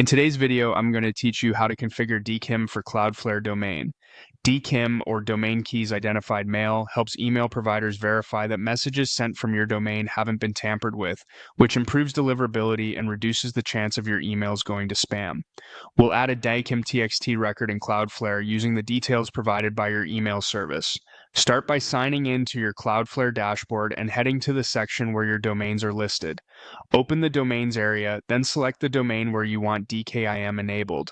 In today's video, I'm going to teach you how to configure DKIM for Cloudflare domain. DKIM, or Domain Keys Identified Mail, helps email providers verify that messages sent from your domain haven't been tampered with, which improves deliverability and reduces the chance of your emails going to spam. We'll add a DKIM TXT record in Cloudflare using the details provided by your email service. Start by signing in to your Cloudflare dashboard and heading to the section where your domains are listed. Open the Domains area, then select the domain where you want DKIM enabled.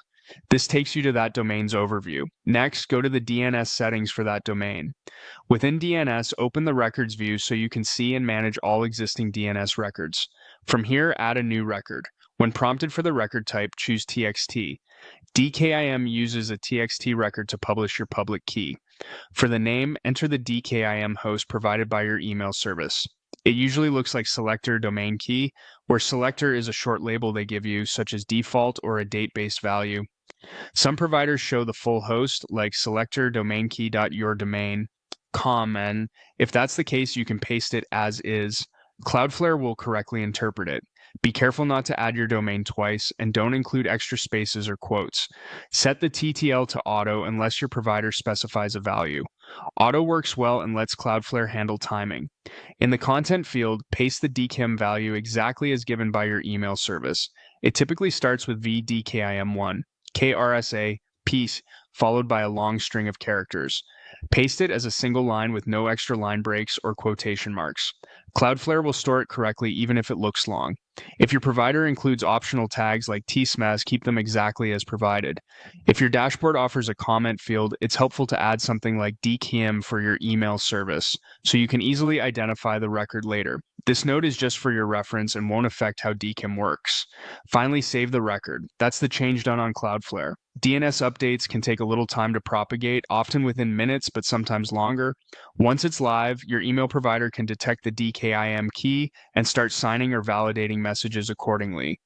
This takes you to that domain's overview. Next, go to the DNS settings for that domain. Within DNS, open the records view so you can see and manage all existing DNS records. From here, add a new record. When prompted for the record type, choose TXT. DKIM uses a TXT record to publish your public key. For the name, enter the DKIM host provided by your email service. It usually looks like selector domain key, where selector is a short label they give you, such as default or a date-based value. Some providers show the full host, like selector domain key.yourdomain.com, and if that's the case, you can paste it as is. Cloudflare will correctly interpret it. Be careful not to add your domain twice, and don't include extra spaces or quotes. Set the TTL to auto unless your provider specifies a value. Auto works well and lets Cloudflare handle timing. In the content field, paste the DKIM value exactly as given by your email service. It typically starts with VDKIM1, KRSA, piece, followed by a long string of characters. Paste it as a single line with no extra line breaks or quotation marks. Cloudflare will store it correctly even if it looks long. If your provider includes optional tags like tsmaz, keep them exactly as provided. If your dashboard offers a comment field, it's helpful to add something like DKIM for your email service, so you can easily identify the record later. This note is just for your reference and won't affect how DKIM works. Finally, save the record. That's the change done on Cloudflare. DNS updates can take a little time to propagate, often within minutes, but sometimes longer. Once it's live, your email provider can detect the DKIM key and start signing or validating messages accordingly.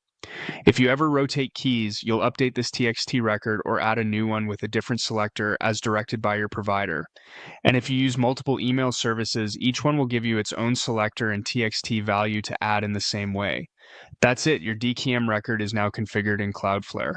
If you ever rotate keys, you'll update this TXT record or add a new one with a different selector as directed by your provider. And if you use multiple email services, each one will give you its own selector and TXT value to add in the same way. That's it, your DKIM record is now configured in Cloudflare.